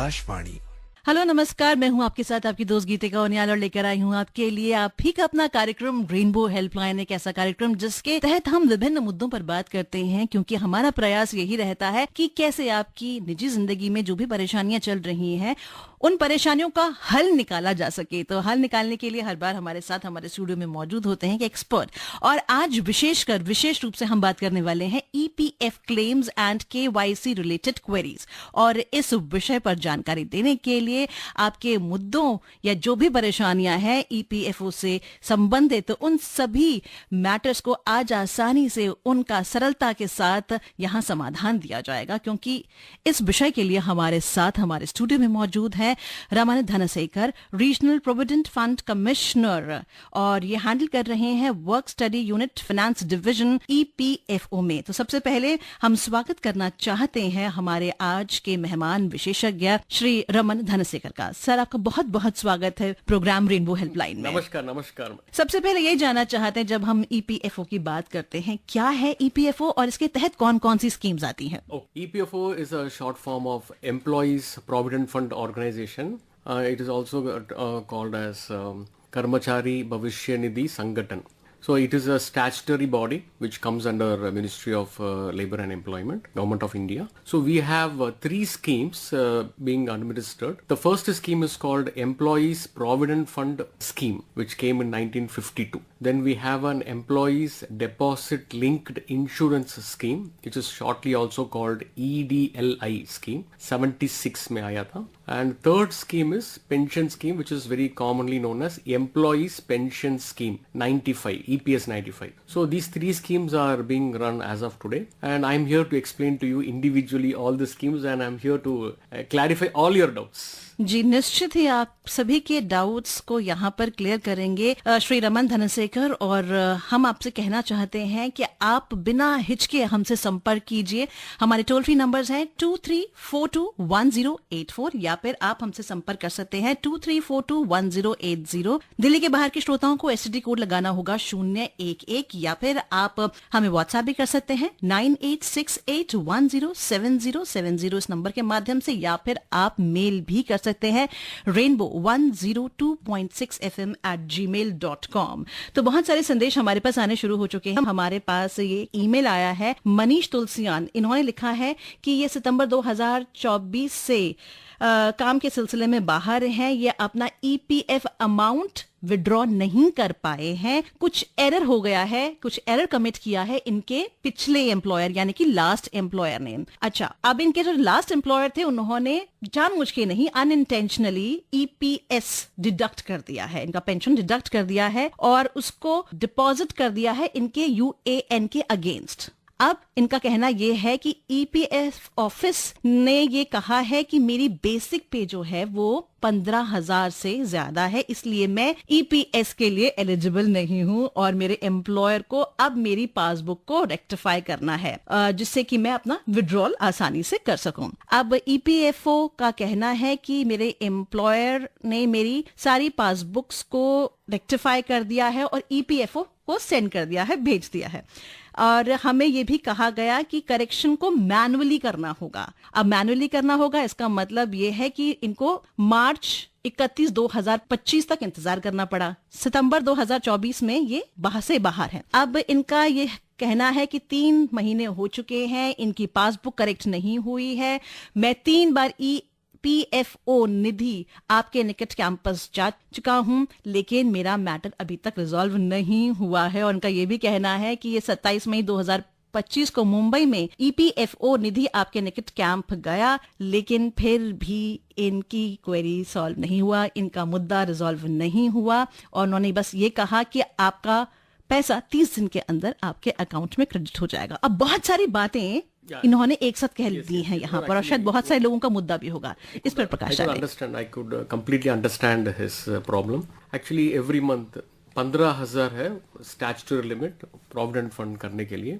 Akashvani. Hello नमस्कार, मैं हूं आपके साथ आपकी दोस्त गीतिका ओनियाल और लेकर आई हूं आपके लिए आप ही का अपना कार्यक्रम रेनबो हेल्पलाइन, एक ऐसा कार्यक्रम जिसके तहत हम विभिन्न मुद्दों पर बात करते हैं, क्योंकि हमारा प्रयास यही रहता है कि कैसे आपकी निजी जिंदगी में जो भी परेशानियां चल रही हैं उन परेशानियों का हल निकाला जा सके। तो हल निकालने के लिए हर बार हमारे साथ हमारे स्टूडियो में मौजूद होते हैं एक्सपर्ट, और आज विशेष रूप से हम बात करने वाले हैं EPF claims and KYC related queries. और इस विषय पर जानकारी देने के लिए आपके मुद्दों या जो भी परेशानियां हैं ईपीएफओ से संबंधित, तो उन सभी मैटर्स को आज आसानी से उनका सरलता के साथ यहां समाधान दिया जाएगा, क्योंकि इस विषय के लिए हमारे साथ हमारे स्टूडियो में मौजूद है Raman Dhanasekar, regional provident fund commissioner, और ये हैंडल कर रहे हैं work study unit finance division EPFO में। तो सबसे पहले हम स्वागत करना चाहते हैं हमारे आज के मेहमान विशेषज्ञ श्री रमन धनसेकर का। सर, आपका बहुत बहुत स्वागत है प्रोग्राम रेनबो हेल्पलाइन में। नमस्कार। नमस्कार। सबसे पहले ये जानना चाहते हैं, जब हम ईपीएफओ की बात करते हैं, क्या है ईपीएफओ और इसके तहत कौन कौन सी स्कीम्स आती हैं? EPFO is a short form of Employees Provident Fund Organization. It is also called as Karmachari Bhavishya Nidhi Sangathan. So it is a statutory body which comes under Ministry of Labor and Employment, Government of India. So we have three schemes being administered. The first scheme is called Employees Provident Fund Scheme, which came in 1952. Then we have an Employees Deposit Linked Insurance Scheme, which is shortly also called EDLI scheme. 76 में आया था. And third scheme is pension scheme, which is very commonly known as Employees Pension Scheme 95, EPS 95. So these three schemes are being run as of today, and I'm here to explain to you individually all the schemes, and I'm here to clarify all your doubts. जी, निश्चित ही आप सभी के doubts को यहाँ पर clear करेंगे श्री रमन धनसेकर, और हम आपसे कहना चाहते हैं कि आप बिना हिचके हमसे संपर्क कीजिए। हमारे टोल फ्री नंबर्स हैं 23421084, या फिर आप हमसे संपर्क कर सकते हैं 23421080। दिल्ली के बाहर के श्रोताओं को एसटीडी कोड लगाना होगा 011, या फिर आप हमें व्हाट्सएप भी कर सकते हैं 9868107070 इस नंबर के माध्यम से, या फिर आप मेल भी कर सकते हैं rainbow102.6fm@gmail.com। तो बहुत सारे संदेश हमारे पास आने शुरू हो चुके हैं। हमारे पास ये ईमेल आया है मनीष तुलसियान, इन्होंने लिखा है कि ये सितंबर 2024 से काम के सिलसिले में बाहर हैं, ये अपना ईपीएफ अमाउंट विड्रॉ नहीं कर पाए हैं, कुछ एरर हो गया है, कुछ एरर कमिट किया है इनके पिछले एम्प्लॉयर यानी कि लास्ट एम्प्लॉयर ने। अच्छा, अब इनके जो लास्ट एम्प्लॉयर थे उन्होंने जानबूझ के नहीं, अनइंटेंशनली ईपीएस डिडक्ट कर दिया है, इनका पेंशन डिडक्ट कर दिया है और उसको डिपॉजिट कर दिया है इनके यूएएन के अगेंस्ट। अब इनका कहना यह है कि ईपीएफ ऑफिस ने ये कहा है कि मेरी बेसिक पे जो है वो 15,000 से ज्यादा है, इसलिए मैं ईपीएस के लिए एलिजिबल नहीं हूं और मेरे एम्प्लॉयर को अब मेरी पासबुक को रेक्टिफाई करना है, जिससे कि मैं अपना विड्रॉल आसानी से कर सकूं। अब ईपीएफओ का कहना है कि मेरे एम्प्लॉयर ने मेरी सारी पासबुक्स को रेक्टिफाई कर दिया है और ईपीएफओ को सेंड कर दिया है, भेज दिया है, और हमें यह भी कहा गया कि करेक्शन को मैनुअली करना होगा। अब मैनुअली करना होगा, इसका मतलब यह है कि इनको मार्च 31 2025 तक इंतजार करना पड़ा। सितंबर 2024 में ये से बाहर है। अब इनका ये कहना है कि 3 महीने हो चुके हैं, इनकी पासबुक करेक्ट नहीं हुई है, मैं 3 बार पीएफओ निधि आपके निकट कैंपस जा चुका हूं, लेकिन मेरा मैटर अभी तक रिजॉल्व नहीं हुआ है। और उनका यह भी कहना है कि ये 27 मई 2025 को मुंबई में ईपीएफओ निधि आपके निकट कैंप गया, लेकिन फिर भी इनकी क्वेरी सॉल्व नहीं हुआ, इनका मुद्दा रिजॉल्व नहीं हुआ, और उन्होंने बस ये कहा कि आपका पैसा 30 दिन के अंदर आपके अकाउंट में क्रेडिट हो जाएगा। अब बहुत सारी बातें इन्होंने एक साथ कह दी हैं यहाँ पर, और शायद बहुत सारे लोगों का मुद्दा भी होगा, इस पर प्रकाश डालें। I could completely understand his problem. Actually every month 15,000 है स्टैट्यूटरी लिमिट प्रोविडेंट फंड करने के लिए।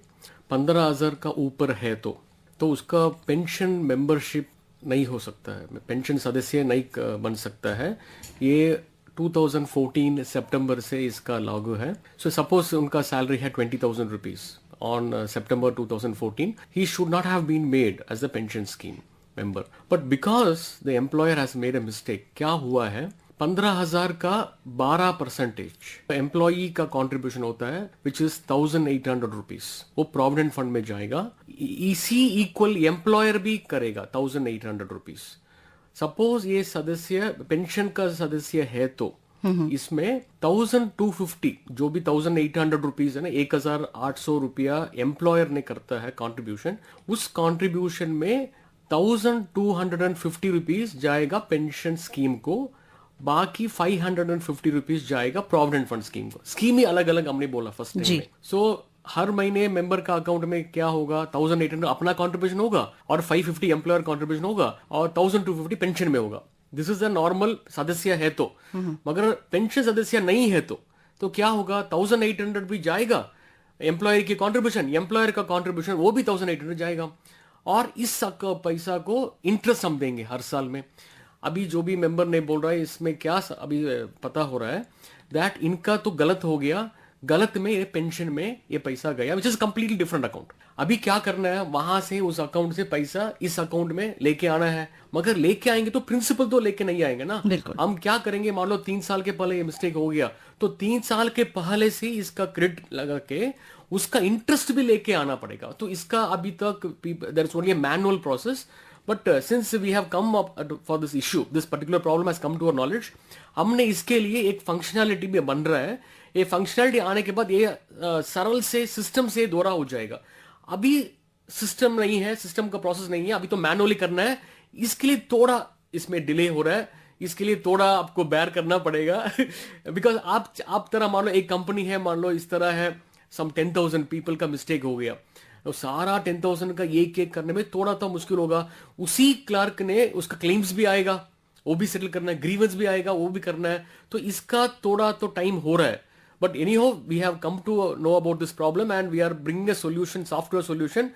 15,000 का ऊपर है तो उसका पेंशन मेंबरशिप नहीं हो सकता है, पेंशन सदस्य नहीं बन सकता है। ये 2014 सितंबर से इसका लागू है। सो सपोज उनका सैलरी है 20,000 rupees on September 2014, he should not have been made as a pension scheme. member. But because the employer has made a mistake, क्या हुआ है, 15,000 का 12% एम्प्लॉई का कंट्रीब्यूशन होता है, विच इज 1,800 रुपीज, वो प्रोविडेंट फंड में जाएगा. इसी इक्वल एम्प्लॉयर भी करेगा 1,800 रुपीज. सपोज ये सदस्य पेंशन का सदस्य है तो इसमें 1,250 जो भी 1,800 रुपीज है ना, 1,800 रुपया एम्प्लॉयर ने करता है कंट्रीब्यूशन. उस कंट्रीब्यूशन में 1,250 रुपीज जाएगा पेंशन स्कीम को, बाकी 550 रुपीज जाएगा प्रोविडेंट फंड स्कीम को. स्कीम ही अलग अलग हमने बोला फर्स्ट में. सो हर महीने मेंबर का अकाउंट में क्या होगा, 1,800 अपना कंट्रीब्यूशन होगा और 550 एम्प्लॉयर कंट्रीब्यूशन होगा और 1,250 पेंशन में होगा. दिस इज अ नॉर्मल सदस्य है तो. मगर पेंशन सदस्य नहीं है तो क्या होगा, 1,800 भी जाएगा एम्प्लॉयर की कंट्रीब्यूशन, एम्प्लॉयर का कंट्रीब्यूशन वो भी 1,800 जाएगा. और इस पैसा को इंटरेस्ट हम देंगे हर साल में. अभी जो भी मेंबर ने बोल रहा है इसमें क्या अभी पता हो रहा है, दैट इनका तो गलत हो गया, गलत में ये पेंशन में ये पैसा गया, which is completely different account. अभी क्या करना है, वहां से उस अकाउंट से पैसा इस अकाउंट में लेके आना है. मगर लेके आएंगे तो प्रिंसिपल तो लेके नहीं आएंगे ना. हम क्या करेंगे, मान लो 3 साल के पहले ये मिस्टेक हो गया तो 3 साल के पहले से इसका क्रेडिट लगा के उसका इंटरेस्ट भी लेके आना पड़ेगा. तो इसका अभी तक there is only a manual process. But since we have come up for this issue, this particular problem has come to our knowledge, हमने इसके लिए एक फंक्शनैलिटी भी बन रहा है. ये फंक्शनैलिटी आने के बाद ये सरल से सिस्टम से दोहरा हो जाएगा. अभी सिस्टम नहीं है, सिस्टम का प्रोसेस नहीं है, अभी तो मैनुअली करना है. इसके लिए थोड़ा इसमें डिले हो रहा है, इसके लिए थोड़ा आपको बेयर करना पड़ेगा. बिकॉज आप तरह मान लो एक कंपनी है, मान लो इस तरह है, सम 10,000 पीपल का मिस्टेक हो गया, तो सारा 10,000 का एक करने में थोड़ा तो मुश्किल होगा. उसी क्लर्क ने उसका क्लेम्स भी आएगा, वो भी सेटल करना है, ग्रीवेंस भी आएगा, वो भी करना है. तो इसका थोड़ा तो टाइम हो रहा है. But anyhow we have come to know about this problem and we are bringing a solution, software solution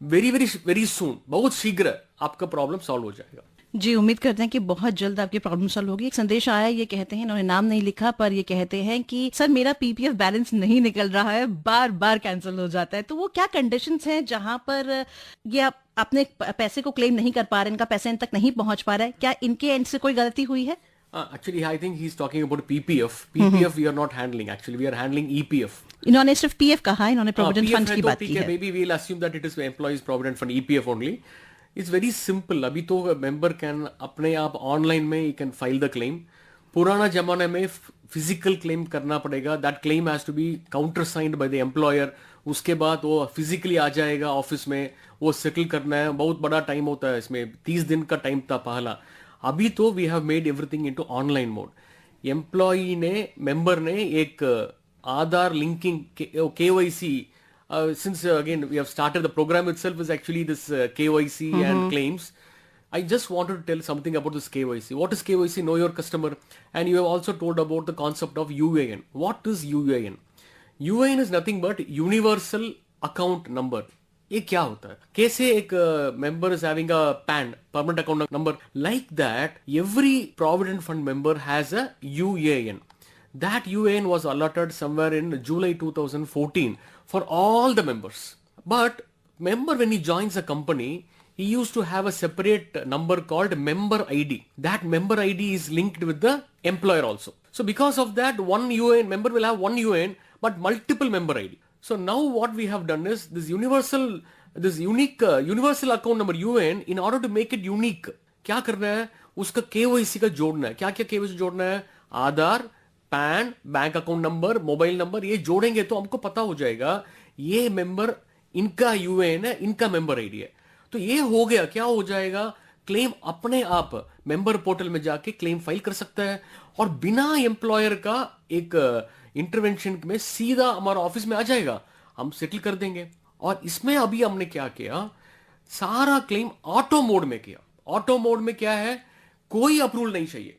very very very soon. बहुत शीघ्र आपका प्रॉब्लम सॉल्व हो जाएगा. जी, उम्मीद करते हैं कि बहुत जल्द आपकी प्रॉब्लम सॉल्व होगी. एक संदेश आया, ये कहते हैं, इन्होंने नाम नहीं लिखा पर ये कहते हैं कि सर मेरा पीपीएफ बैलेंस नहीं निकल रहा है, बार बार कैंसिल हो जाता है. तो वो क्या कंडीशंस हैं जहां पर ये आप अपने पैसे को क्लेम नहीं कर पा रहे, इनका पैसा इन तक नहीं पहुंच पा रहा है, क्या इनके एंड से कोई गलती हुई है? Actually, I think he's talking about PPF. PPF we are not handling. Actually, we are handling EPF. इन्होंने सिर्फ पीएफ कहा, इन्होंने प्रोविडेंट फंड की बात की है. Maybe we'll assume that it is employees provident fund EPF only. It's very simple. अभी तो member can अपने आप ऑनलाइन में you can file the claim. पुराना जमाने में फिजिकल क्लेम करना पड़ेगा. That claim has to be countersigned by the employer. उसके बाद वो फिजिकली आ जाएगा ऑफिस में, वो सेटल करना है. बहुत बड़ा टाइम होता है इसमें, 30 दिन का टाइम था पहला. अभी तो we have made everything into online mode. Employee ने, मेंबर ने एक Aadhaar linking KYC, since again we have started, the program itself is actually this KYC and claims. I just wanted to tell something about this KYC. What is KYC? Know your customer. And you have also told about the concept of UAN. What is UAN? UAN is nothing but universal account number. ये क्या होता है? कैसे एक member is having a PAN, permanent account number, like that every provident fund member has a UAN. That UAN was allotted somewhere in July 2014 for all the members. But member, when he joins a company, he used to have a separate number called member ID. That member ID is linked with the employer also. So because of that, one UAN member will have one UAN but multiple member ID. So now what we have done is this unique universal account number UAN, in order to make it unique, क्या करना है, उसका KYC का जोड़ना है. क्या क्या KYC जोड़ना है? Aadhaar, PAN, bank account number, mobile number, ये जोड़ेंगे तो हमको पता हो जाएगा ये मेंबर इनका UAN है, इनका मेंबर आईडी है. तो ये हो गया, क्या हो जाएगा, क्लेम अपने आप मेंबर पोर्टल में जाके क्लेम फाइल कर सकता है और बिना एम्प्लॉयर का एक इंटरवेंशन में सीधा हमारा ऑफिस में आ जाएगा, हम सेटल कर देंगे. और इसमें अभी हमने क्या किया, सारा क्लेम ऑटो मोड में किया. ऑटो मोड में क्या है, कोई अप्रूवल नहीं चाहिए.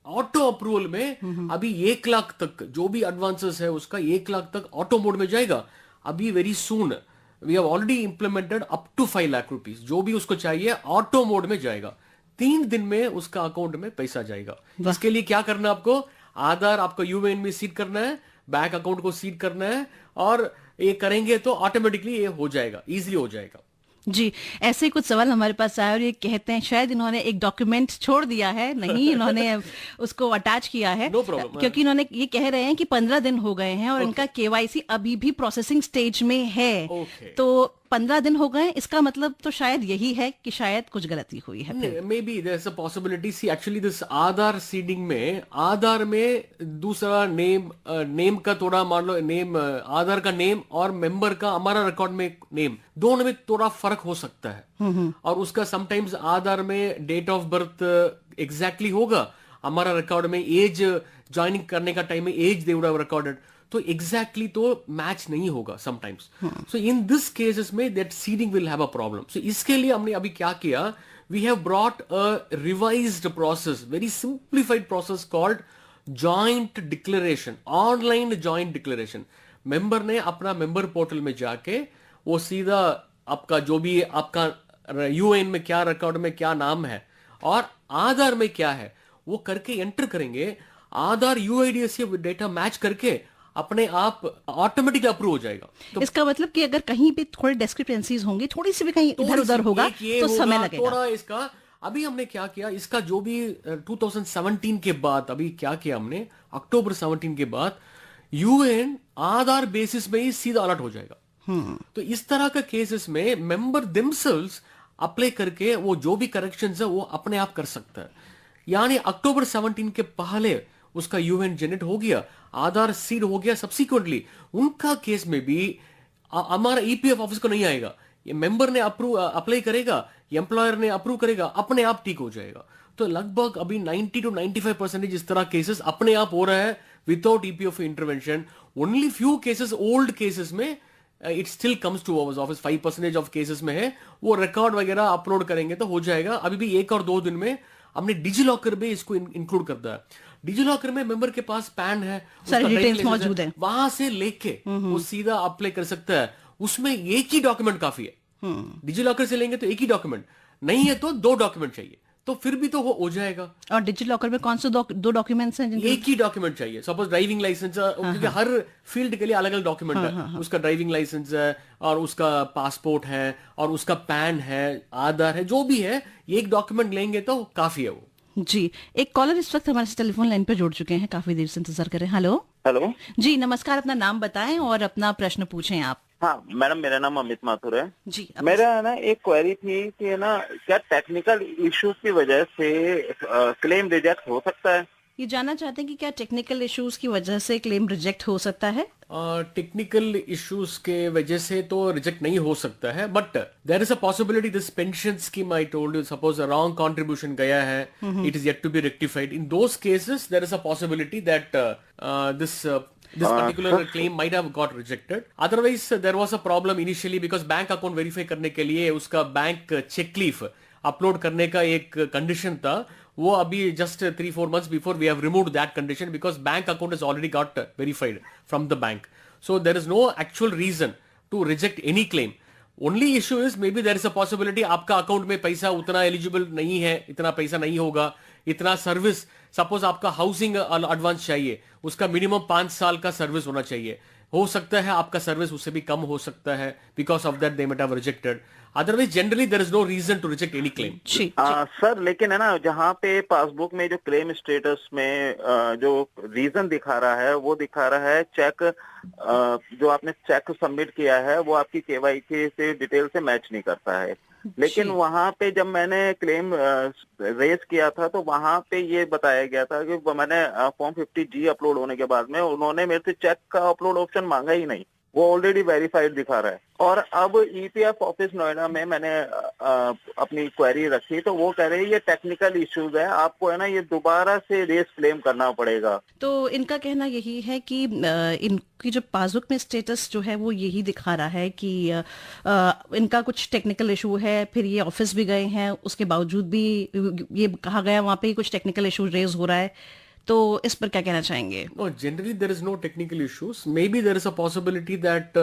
ऑटो अप्रूवल में अभी 1 लाख तक जो भी एडवांसेस है उसका 1 लाख तक ऑटो मोड में जाएगा. अभी very soon we have already implemented up to 5 lakh rupees, जो भी उसको चाहिए ऑटो मोड में जाएगा. 3 दिन में उसका अकाउंट में पैसा जाएगा. इसके लिए क्या करना है आपको, आधार आपका UAN में सीड करना है, बैंक अकाउंट को सीड करना है, और ये करेंगे तो ऑटोमेटिकली ये हो जाएगा, इजीली हो जाएगा. जी, ऐसे ही कुछ सवाल हमारे पास आए और ये कहते हैं शायद इन्होंने एक डॉक्यूमेंट छोड़ दिया है, नहीं इन्होंने उसको अटैच किया है। No problem. क्योंकि इन्होंने ये कह रहे हैं कि 15 दिन हो गए हैं और इनका केवाईसी अभी भी प्रोसेसिंग स्टेज में है। Okay. तो 15 दिन हो गए, इसका मतलब तो शायद यही है कि शायद कुछ गलती हुई है फिर। Maybe there is a possibility. See actually this Aadhaar seeding में आधार में दूसरा नेम का थोड़ा मान लो नेम, आधार का नेम और मेंबर का हमारा रिकॉर्ड में नेम, दोनों में थोड़ा फर्क हो सकता है। और उसका समटाइम्स आधार में डेट ऑफ बर्थ एग्जैक्टली होगा, हमारा रिकॉर्ड में एज ज्वाइनिंग करने का टाइम में as they would have recorded, तो एग्जैक्टली तो मैच नहीं होगा sometimes. So in this cases में that seeding will have a problem. So इसके लिए हमने अभी क्या किया, we have brought a revised process, very simplified process called joint declaration, online joint declaration. Member ने अपना मेंबर पोर्टल में जाके वो सीधा आपका जो भी आपका यूएन में क्या रिकॉर्ड में क्या नाम है और आधार में क्या है वो करके एंटर करेंगे। आधार यूआईडी से डेटा मैच करके अपने आप ऑटोमेटिकली अप्रूव हो जाएगा। तो इसका मतलब कि अगर कहीं भी थोड़ी डिस्क्रिपेंसीज होंगी, थोड़ी सी भी कहीं इधर उधर होगा तो समय लगेगा थोड़ा। इसका अभी हमने क्या किया, इसका जो भी 2017 के बाद अभी क्या किया हमने, अक्टूबर 17 के बाद यूएन आधार बेसिस में ही सीधा अलर्ट हो जाएगा। तो इस तरह का केसेस में मेंबर देमसेल्व्स अप्लाई करके वो जो भी करेक्शंस है वो अपने आप कर सकता है। यानी अक्टूबर 17 के पहले उसका यूएन जनरेट हो गया, आधार सीड हो गया, सब्सिक्वेंटली उनका केस में भी हमारा ईपीएफ ऑफिस को नहीं आएगा, ये मेंबर ने अप्लाई करेगा, एम्प्लॉयर ने अप्रूव करेगा, अपने आप ठीक हो जाएगा। तो लगभग अभी 90 to 95% इस तरह केसेस अपने आप हो रहा है without EPF intervention. Only few cases, old cases में it still comes to our office, 5% of cases में है, वो रिकॉर्ड वगैरह अपलोड करेंगे तो हो जाएगा। अभी भी 1 और 2 दिन में हमने डिजी लॉकर में इसको इंक्लूड कर दिया। डिजी लॉकर में मेंबर के पास पैन है, सारी डिटेल्स मौजूद है, वहां से लेके वो सीधा अप्लाई कर सकता है। उसमें एक ही डॉक्यूमेंट काफी है। डिजी लॉकर से लेंगे तो एक ही डॉक्यूमेंट, नहीं है तो 2 डॉक्यूमेंट चाहिए, तो फिर भी तो वो हो जाएगा। और डिजी लॉकर में कौन से 2 डॉक्यूमेंट्स हैं? एक ही डॉक्यूमेंट चाहिए। सपोज ड्राइविंग लाइसेंस, क्योंकि हर फील्ड के लिए अलग अलग डॉक्यूमेंट है। उसका ड्राइविंग लाइसेंस है और उसका पासपोर्ट है और उसका पैन है, आधार है, जो भी है, एक डॉक्यूमेंट लेंगे तो काफी है वो। जी, एक कॉलर इस वक्त हमारे टेलीफोन लाइन पर जुड़ चुके हैं, काफी देर से इंतजार कर रहे हैं। हेलो हेलो जी, नमस्कार, अपना नाम बताएं और अपना प्रश्न पूछें आप। हाँ मैडम, मेरा नाम अमित माथुर है जी। मेरा ना एक क्वेरी थी कि ना क्या टेक्निकल इश्यूज की वजह से क्लेम रिजेक्ट हो सकता है? ये जानना चाहते हैं कि क्या टेक्निकल इश्यूज की वजह से क्लेम रिजेक्ट हो सकता है? टेक्निकल इश्यूज के वजह से तो रिजेक्ट नहीं हो सकता है, but there is a possibility this pension scheme I told you, suppose a wrong contribution गया है, it is yet to be rectified. In those cases there is a possibility that this particular claim might have got rejected. Otherwise there was a problem initially because bank account verify करने के लिए उसका bank cheque leaf upload करने का एक condition था, वो अभी just 3-4 months before we have removed that condition because bank account is already got verified from the bank. So there is no actual reason to reject any claim. Only issue is maybe there is a possibility आपका account में पैसा उतना eligible नहीं है, इतना पैसा नहीं होगा, इतना सर्विस, सपोज आपका हाउसिंग एडवांस चाहिए, उसका मिनिमम 5 साल का सर्विस होना चाहिए, हो सकता है आपका सर्विस उससे भी कम हो सकता है, because of that they might have rejected. Otherwise generally there is no reason to reject any claim. Sir लेकिन है ना, जहाँ पे पासबुक में जो क्लेम स्टेटस में जो रीजन दिखा रहा है वो दिखा रहा है चेक, जो आपने चेक सबमिट किया है वो आपकी केवाईसी से डिटेल से मैच नहीं करता है। लेकिन वहां पे जब मैंने क्लेम रेज किया था तो वहां पे ये बताया गया था कि मैंने फॉर्म 50G अपलोड होने के बाद में उन्होंने मेरे से चेक का अपलोड ऑप्शन मांगा ही नहीं, वो ऑलरेडी वेरीफाइड दिखा रहा है। और अब ईपीएफ ऑफिस नोएडा में मैंने अपनी क्वेरी रखी तो वो कह रहे हैं ये टेक्निकल इश्यूज है, आपको है ना ये दोबारा से रेस क्लेम करना पड़ेगा। तो इनका कहना यही है कि इनकी जो पासबुक में स्टेटस जो है वो यही दिखा रहा है कि इनका कुछ टेक्निकल इशू है, फिर ये ऑफिस भी गए हैं, उसके बावजूद भी ये कहा गया वहाँ पे कुछ टेक्निकल इशू रेज हो रहा है, तो इस पर क्या कहना चाहेंगे? No, generally there is no technical issues. Maybe there is a possibility that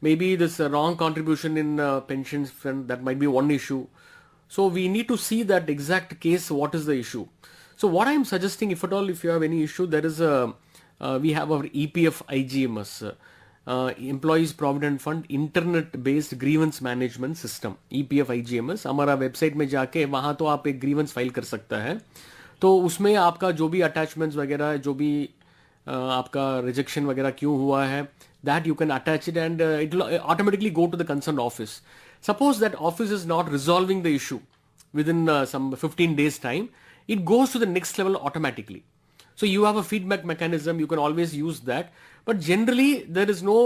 maybe this wrong contribution in pensions fund, that might be one issue. So we need to see that exact case, what is the issue. So what I am suggesting, if at all, if you have any issue, there is a we have our EPF IGMS. Employees provident fund internet based grievance management system EPF IGMS, हमारा website में जाके वहां तो आप एक grievance file कर सकता है। तो उसमें आपका जो भी अटैचमेंट्स वगैरह, जो भी आपका रिजेक्शन वगैरह क्यों हुआ है, that you can attach it and it will automatically go to the concern office. Suppose that office is not resolving the issue within some 15 days time, it goes to the next level automatically. So you have a feedback mechanism, you can always use that, but generally there is no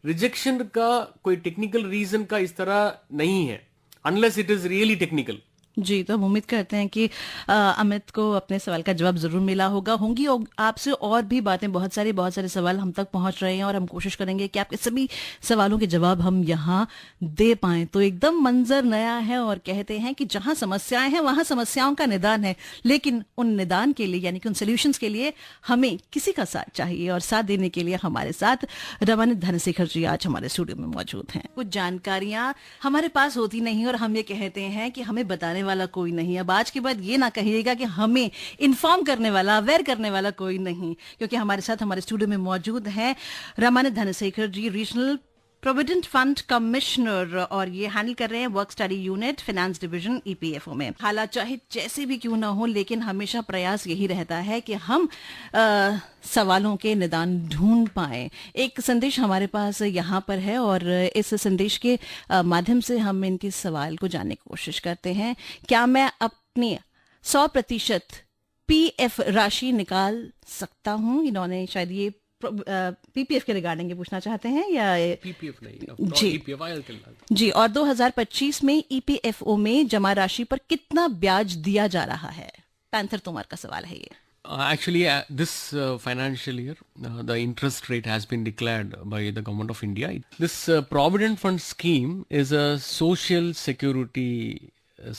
rejection का कोई technical reason का इस तरह नहीं है, unless it is really technical. जी, तो हम उम्मीद करते हैं कि अमित को अपने सवाल का जवाब जरूर मिला होंगी और आपसे और भी बातें, बहुत सारे सवाल हम तक पहुंच रहे हैं और हम कोशिश करेंगे कि आपके सभी सवालों के जवाब हम यहाँ दे पाएं। तो एकदम मंजर नया है और कहते हैं कि जहां समस्याएं हैं वहां समस्याओं का निदान है, लेकिन उन निदान के लिए यानी कि उन सोल्यूशंस के लिए हमें किसी का साथ चाहिए और साथ देने के लिए हमारे साथ रमानंद धनशेखर जी आज हमारे स्टूडियो में मौजूद हैं। कुछ जानकारियां हमारे पास होती नहीं और हम ये कहते हैं कि हमें बताने वाला कोई नहीं। अब आज के बाद ये ना कहिएगा कि हमें इन्फॉर्म करने वाला, अवेयर करने वाला कोई नहीं, क्योंकि हमारे साथ हमारे स्टूडियो में मौजूद हैं रमानंद धनशेखर जी, रीजनल प्रोविडेंट फंड कमिश्नर, और ये हैंडल कर रहे हैं work study unit finance division EPFO में। हालात चाहे जैसे भी क्यों ना हो, लेकिन हमेशा प्रयास यही रहता है कि हम सवालों के निदान ढूंढ पाए। एक संदेश हमारे पास यहाँ पर है और इस संदेश के माध्यम से हम इनके सवाल को जानने की कोशिश करते हैं। क्या मैं अपनी 100% PF राशि निकाल सकता हूँ? इन्होंने शायद ये PPF के रिगार्डिंग पूछना चाहते हैं या PPF नहीं जी जी। और 2025 में EPFO में जमा राशि पर कितना ब्याज दिया जा रहा है? पैंथर तोमर का सवाल है ये। Actually, this financial year, the interest rate has been declared by the Government of India. This Provident Fund scheme is a social security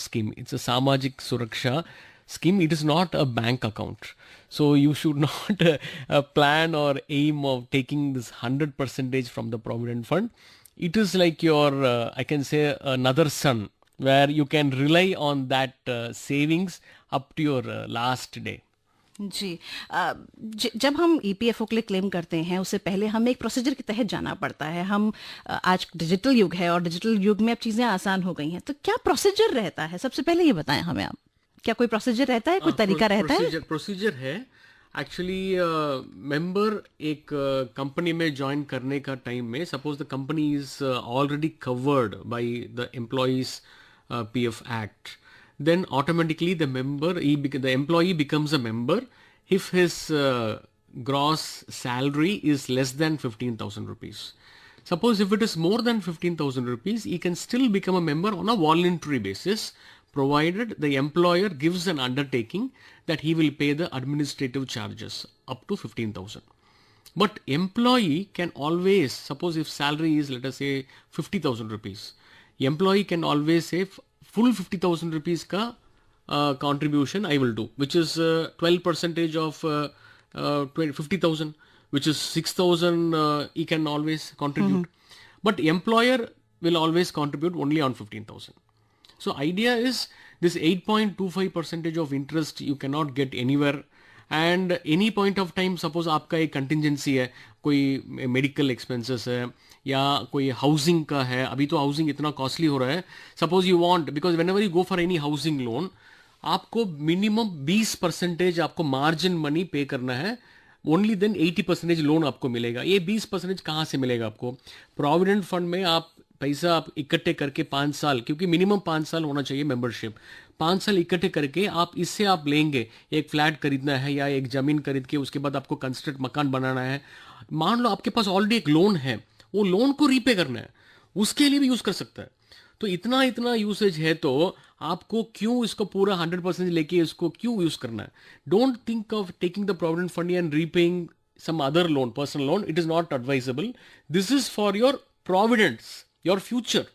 scheme. It's a Samajik Suraksha scheme. It is not a bank account. So you should not plan or aim of taking this 100% from the Provident Fund. It is like your, I can say, another son, where you can rely on that savings up to your last day. जी, जब हम EPFO के लिए claim करते हैं उससे पहले हमें एक प्रोसीजर के तहत जाना पड़ता है। हम आज डिजिटल युग है और डिजिटल युग में अब चीजें आसान हो गई हैं, तो क्या प्रोसीजर रहता है? सबसे पहले ये बताएं हमें आप, क्या कोई प्रोसीजर रहता है, कोई तरीका रहता है? प्रोसीजर है एक्चुअली। मेंबर एक कंपनी में ज्वाइन करने का टाइम में, suppose the company is already covered by the employees PF Act, then automatically the employee becomes a member if his gross salary is less than 15,000 rupees. Suppose if it is more than 15,000 rupees, he can still become a member on a voluntary basis, provided the employer gives an undertaking that he will pay the administrative charges up to 15,000. But employee can always, suppose if salary is, let us say, 50,000 rupees, employee can always say full 50,000 rupees ka contribution I will do, which is 12% of 50,000, which is 6,000 he can always contribute. But employer will always contribute only on 15,000. So idea is this 8.25% of interest you cannot get anywhere, and any point of time, suppose आपका एक contingency है, कोई medical expenses है या कोई housing का है, अभी तो हाउसिंग इतना कॉस्टली हो रहा है, suppose you want, because whenever you go for any housing loan आपको मिनिमम 20% आपको मार्जिन मनी पे करना है, ओनली देन 80% लोन आपको मिलेगा। ये 20% कहाँ से मिलेगा आपको? प्रोविडेंट फंड में आप पैसा आप इकट्ठे करके 5 साल, क्योंकि मिनिमम 5 साल होना चाहिए मेंबरशिप, 5 साल इकट्ठे करके आप इससे आप लेंगे, एक फ्लैट खरीदना है या एक जमीन खरीद के उसके बाद आपको कंस्ट्रक्ट मकान बनाना है, मान लो आपके पास ऑलरेडी एक लोन है, वो लोन को रीपे करना है, उसके लिए भी यूज कर सकता है। तो इतना यूसेज है, तो आपको क्यों इसको पूरा 100% लेके इसको क्यों यूज करना है? Don't think of taking the provident fund and repaying some other loan, personal loan, it is not advisable. This is for your providents, your future,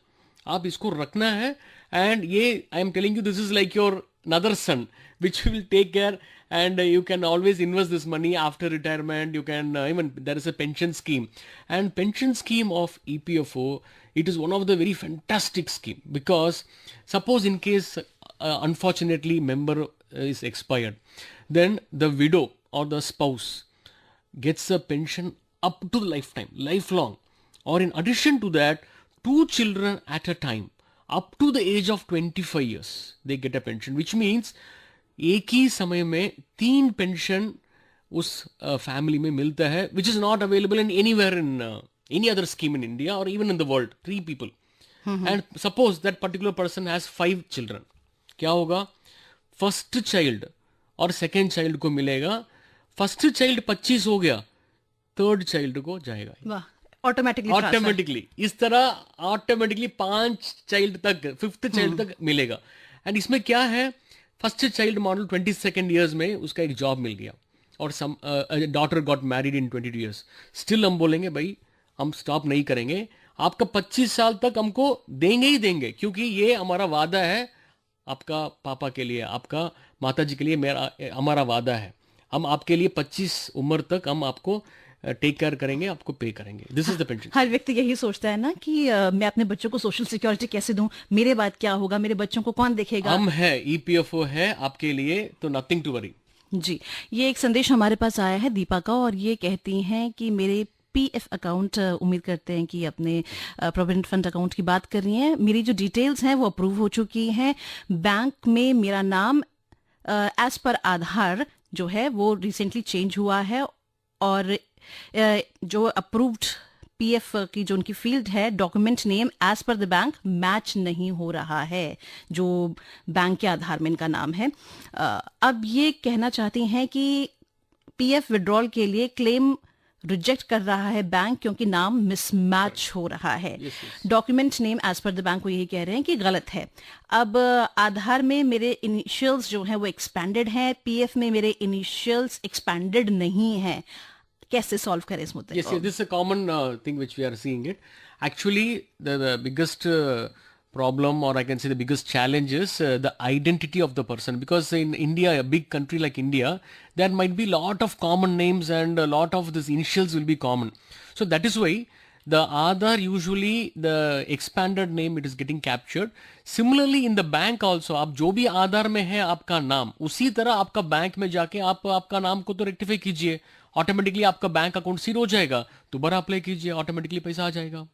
आप इसको रखना है। एंड ये I am telling you, this is like your another son which will take care, and you can always invest this money after retirement. You can even there is a pension scheme, and pension scheme of EPFO, it is one of the very fantastic scheme, because suppose in case unfortunately member is expired, then the widow or the spouse gets a pension up to lifetime, lifelong, or in addition to that 2 children at a time up to the age of 25 years they get a pension, which means एक ही समय में 3 pension उस family में मिलता है, which is not available in anywhere in any other scheme in India or even in the world. 3 people. And suppose that particular person has 5 children. क्या होगा? First child और सेकेंड चाइल्ड को मिलेगा. First child 25 हो गया, third child को जाएगा automatically. इस तरह ऑटोमेटिकली 5 चाइल्ड तक, 5th चाइल्ड तक मिलेगा. एंड इसमें क्या है, first child model 22nd years में उसका एक जॉब मिल गया और some daughter got married in 22 years. Still हम बोलेंगे भाई हम स्टॉप नहीं करेंगे, आपका 25 साल तक हमको देंगे ही देंगे, क्योंकि ये हमारा वादा है आपका पापा के लिए, आपका माता जी के लिए हमारा वादा है. हम आपके लिए 25 उम्र तक हम आपको टेक केयर करेंगे, आपको पे करेंगे. This is the pension. हर व्यक्ति यही सोचता है ना कि मैं अपने बच्चों को सोशल सिक्योरिटी कैसे दूं, मेरे बाद क्या होगा, मेरे बच्चों को कौन देखेगा. हम है, ईपीएफओ है आपके लिए, तो नथिंग टू वरी. जी, ये एक संदेश हमारे पास आया है दीपा का, और ये कहती हैं कि मेरे पीएफ अकाउंट, उम्मीद करते हैं कि अपने प्रोविडेंट फंड अकाउंट की बात कर रही हैं, मेरी जो डिटेल्स हैं वो अप्रूव हो चुकी हैं. बैंक में मेरा नाम एज पर आधार जो है वो रिसेंटली चेंज हुआ है, और जो अप्रूव्ड पीएफ की जो उनकी फील्ड है, document name as per the bank match नहीं हो रहा है जो बैंक के आधार में इनका नाम है. अब ये कहना चाहती हैं कि पीएफ विड्रॉल के लिए क्लेम रिजेक्ट कर रहा है बैंक क्योंकि नाम मिसमैच हो रहा है. Document name as per the bank को यही कह रहे हैं कि गलत है. अब आधार में मेरे इनिशियल्स जो हैं वो एक्सपैंडेड हैं, पीएफ में मेरे इनिशियल्स एक्सपैंडेड नहीं हैं. कैसे सॉल्व करें इस मुद्दे को? This is a common thing which we are seeing it. Actually the biggest problem, or I can say the biggest challenge, is the identity of the person, because in India, a big country like India, there might be lot of common names and a lot of these initials will be common. So that is why the Aadhaar, usually the expanded name, it is getting captured. Similarly in the bank also, आप जो भी आधार में है आपका नाम, उसी तरह आपका बैंक में जाके आप आपका नाम को तो रेक्टिफाई कीजिए, ऑटोमेटिकली आपका बैंक अकाउंट सील हो जाएगा, दोबारा अप्लाई कीजिए, ऑटोमेटिकली पैसा आ जाएगा.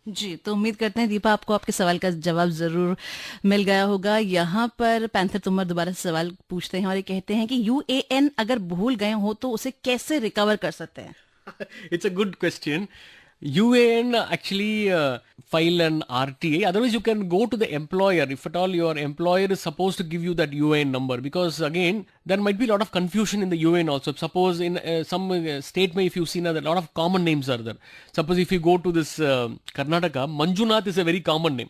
जी, तो उम्मीद करते हैं दीपा आपको आपके सवाल का जवाब जरूर मिल गया होगा. यहाँ पर पैंथर तुमर दोबारा से सवाल पूछते हैं और ये कहते हैं कि यूएएन अगर भूल गए हो तो उसे कैसे रिकवर कर सकते हैं? It's a good question. UAN actually file an RTA. Otherwise, you can go to the employer. If at all your employer is supposed to give you that UAN number, because again, there might be a lot of confusion in the UAN also. Suppose in some state, if you've seen a lot of common names are there. Suppose if you go to this Karnataka, Manjunath is a very common name.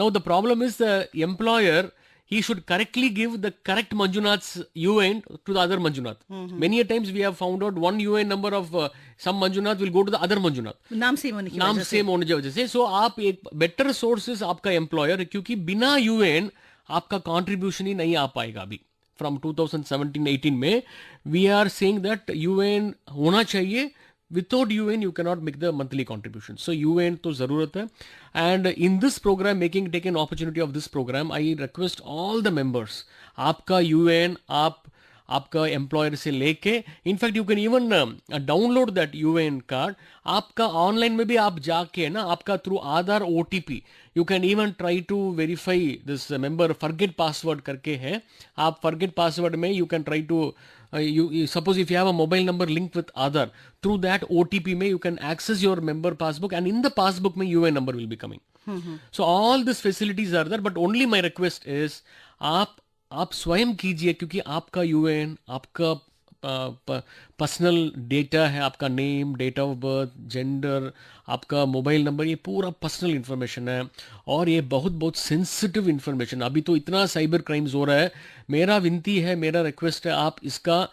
Now the problem is the employer, he should correctly give the correct Manjunath's UAN to the other Manjunath. Many a times we have found out one UAN number of some Manjunath will go to the other Manjunath. नाम same होने की वजह से. So आप एक better source is आपका employer, क्योंकि बिना UAN आपका contribution ही नहीं आ पाएगा अभी. From 2017-18 में we are saying that UAN होना चाहिए. Without UAN, you cannot make the monthly contribution. So UAN तो जरूरत है. And in this program, take an opportunity of this program, I request all the members, आपका UAN आपका employer से लेके, in fact you can even download that UAN card. आपका online में भी आप जाके ना, आपका through Aadhaar OTP, you can even try to verify this member forget password करके है. आप forget password में you can try to you suppose if you have a mobile number linked with Aadhaar, through that OTP में you can access your member passbook, and in the passbook में UAN number will be coming. So all these facilities are there, but only my request is आप स्वयं कीजिए, क्योंकि आपका UAN आपका personal data है, आपका name, date of birth, gender, आपका मोबाइल नंबर, ये पूरा पर्सनल इन्फॉर्मेशन है और ये बहुत बहुत सेंसिटिव इन्फॉर्मेशन. अभी तो इतना साइबर क्राइम्स हो रहा है. मेरा विनती है, मेरा रिक्वेस्ट है, आप इसका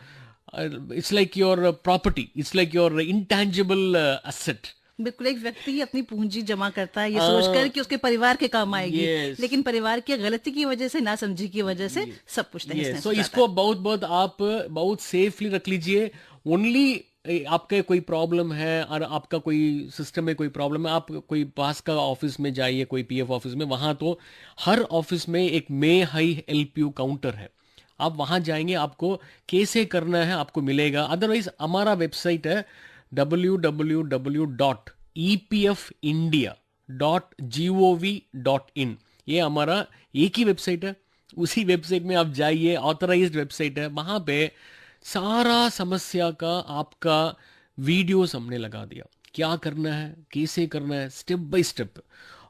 it's like your property, it's like your intangible asset. बिल्कुल, एक व्यक्ति अपनी पूंजी जमा करता है ये सोचकर कि उसके परिवार के काम आएगी, लेकिन परिवार की गलती की वजह से, नासमझी की वजह से सब कुछ सो इसको बहुत आप बहुत सेफली रख लीजिए. ओनली आपके कोई प्रॉब्लम है और आपका कोई सिस्टम में कोई प्रॉब्लम है, आप कोई पास का ऑफिस में जाइए, कोई पीएफ ऑफिस में, वहां तो हर ऑफिस में एक मे हाई हेल्प यू काउंटर है. आप वहां जाएंगे, आपको कैसे करना है आपको मिलेगा. अदरवाइज हमारा वेबसाइट है www.may-help epfindia.gov.in, ये हमारा एक ही वेबसाइट है। उसी वेबसाइट में आप जाइए, ऑथराइज्ड वेबसाइट है, वहां पे सारा समस्या का आपका वीडियोस हमने लगा दिया, क्या करना है, कैसे करना है, स्टेप बाय स्टेप।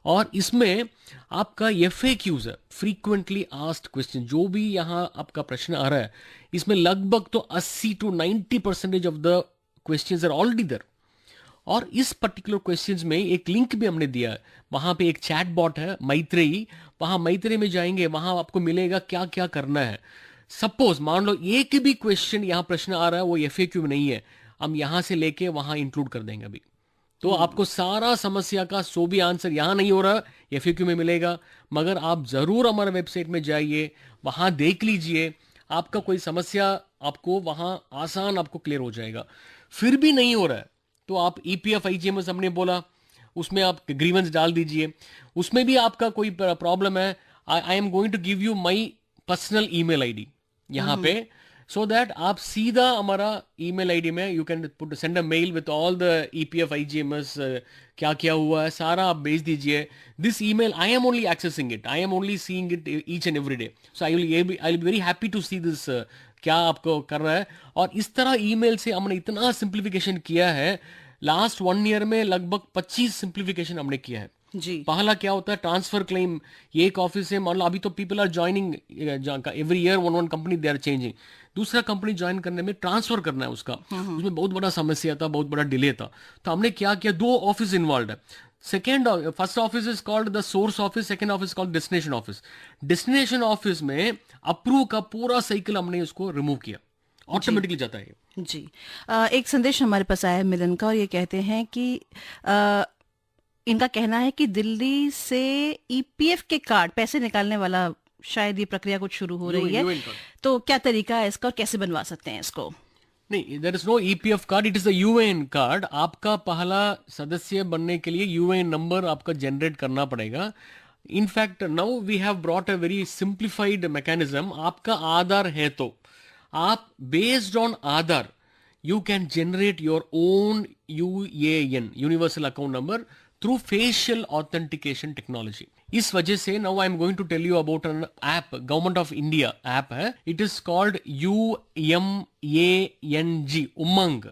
और इसमें आपका FAQs है, फ्रीक्वेंटली आस्क्ड क्वेश्चन, जो भी यहाँ आपका प्रश्न आ रहा है, इसमें लगभग तो 80 to 90% of the questions are already there. और इस पर्टिकुलर क्वेश्चंस में एक लिंक भी हमने दिया है, वहां पे एक चैट बॉट है मैत्रेयी, वहां मैत्रेयी में जाएंगे, वहां आपको मिलेगा क्या क्या करना है। सपोज मान लो एक भी क्वेश्चन यहाँ प्रश्न आ रहा है वो FAQ में नहीं है, हम यहां से लेके वहां इंक्लूड कर देंगे अभी। तो आपको सारा समस्या का सो भी आंसर यहां नहीं हो रहा FAQ में मिलेगा, मगर आप जरूर हमारे वेबसाइट में जाइए, वहां देख लीजिए, आपका कोई समस्या आपको वहां आसान आपको क्लियर हो जाएगा। फिर भी नहीं हो रहा है तो आप EPF IGMS हमने बोला, उसमें आप ग्रीवेंस डाल दीजिए। उसमें भी आपका कोई प्रॉब्लम है, I am going to give you my personal email ID यहाँ पे, सो दैट आप सीधा हमारा ईमेल ID में you can put send a mail with all the EPF IGMS, क्या क्या हुआ है सारा आप भेज दीजिए। This email I am only accessing it, I am only seeing it each and every day, so I will be very happy to see this क्या आपको कर रहा है। और इस तरह ईमेल से हमने इतना सिंप्लीफिकेशन किया है, लास्ट 1 ईयर में लगभग 25 सिंप्लीफिकेशन हमने किया है जी। पहला क्या होता है, ट्रांसफर क्लेम, ये एक ऑफिस से मान लो अभी तो people are joining every year one company they are changing, दूसरा कंपनी ज्वाइन करने में ट्रांसफर करना है उसका, उसमें बहुत बड़ा समस्या था, बहुत बड़ा डिले था। तो हमने क्या किया, 2 ऑफिस इन्वॉल्व है। First office is called the source office, second office called destination office. Destination office में अप्रूव का पूरा साइकिल हमने उसको रिमूव किया, ऑटोमेटिकली जाता है जी। एक संदेश हमारे पास आया है मिलन का, और ये कहते हैं कि इनका कहना है कि दिल्ली से EPF के कार्ड पैसे निकालने वाला शायद ये प्रक्रिया कुछ शुरू हो रही है, तो क्या तरीका है इसका और कैसे बनवा सकते हैं इसको? नहीं, there is no EPF card, it is the UAN card. आपका पहला सदस्य बनने के लिए UAN नंबर आपका जनरेट करना पड़ेगा। In fact now we have brought a very simplified mechanism. आपका आधार है तो आप based on Aadhaar you can generate your own UAN, universal account number, through facial authentication technology. इस वजह से now I am going to tell you about an app, government of India app है, it is called UMANG, Umang.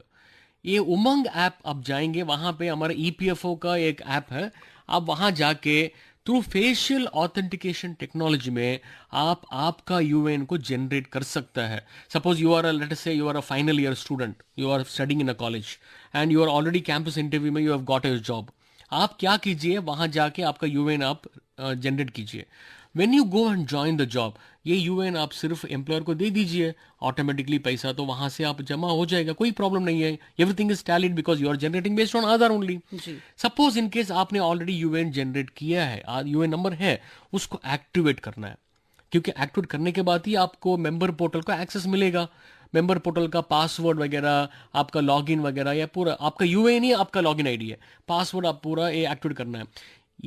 ये Umang app आप जाएंगे, वहां पे हमारा EPFO का एक ऐप है, आप वहां जाके थ्रू फेशियल ऑथेंटिकेशन टेक्नोलॉजी में आप आपका UAN को जनरेट कर सकता है। Suppose you are let us say you are a final year student, you are studying in a college and you are already campus interview में you have got a job. आप क्या कीजिए, वहां जाके आपका UAN आप जनरेट कीजिए। When you go and join the job, ये UAN आप सिर्फ एम्प्लॉयर को दे दीजिए, ऑटोमेटिकली पैसा तो वहां से आप जमा हो जाएगा, कोई प्रॉब्लम नहीं है। Everything is tallied because you are generating based on Aadhaar only. Suppose in case आपने ऑलरेडी UAN जनरेट किया है, UAN नंबर है, उसको एक्टिवेट करना है, क्योंकि एक्टिवेट करने के बाद ही आपको मेंबर पोर्टल का एक्सेस मिलेगा। मेंबर पोर्टल का पासवर्ड वगैरह, आपका लॉगिन वगैरह, या पूरा आपका UAN ही आपका लॉगिन ID है, पासवर्ड आप पूरा ये एक्टिवेट करना है।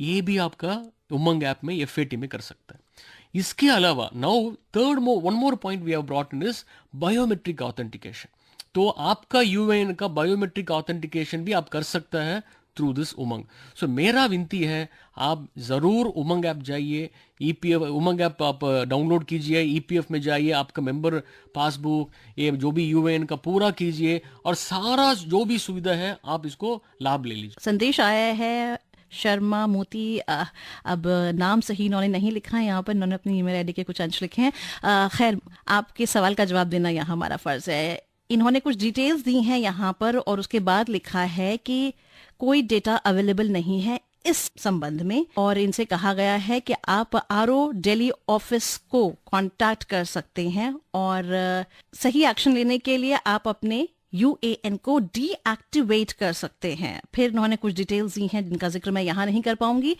ये भी आपका उमंग ऐप में FAT में कर सकता है। इसके अलावा now one more point we have brought in is biometric authentication. तो आपका UAN का बायोमेट्रिक ऑथेंटिकेशन भी आप कर सकता है थ्रू दिस उमंग। सो मेरा विनती है, आप जरूर उमंग ऐप जाइए, EPF उमंग ऐप आप डाउनलोड कीजिए, EPF में जाइए, आपका मेंबर पासबुक, ये जो भी UAN का पूरा कीजिए, और सारा जो भी सुविधा है आप इसको लाभ ले लीजिए। संदेश आया है शर्मा मोती, अब नाम सही इन्होंने नहीं लिखा है यहाँ पर, इन्होंने अपनी ईमेल ID के कुछ अंश लिखे हैं। खैर, आपके सवाल का जवाब देना यहाँ हमारा फर्ज है। इन्होंने कुछ डिटेल्स दी हैं यहाँ पर, और उसके बाद लिखा है कि कोई डेटा अवेलेबल नहीं है इस संबंध में, और इनसे कहा गया है कि आप RO दिल्ली ऑफिस को कांटेक्ट कर सकते हैं, और सही एक्शन लेने के लिए आप अपने UAN को डीएक्टिवेट कर सकते हैं। फिर इन्होंने कुछ डिटेल्स दी हैं जिनका जिक्र मैं यहाँ नहीं कर पाऊंगी,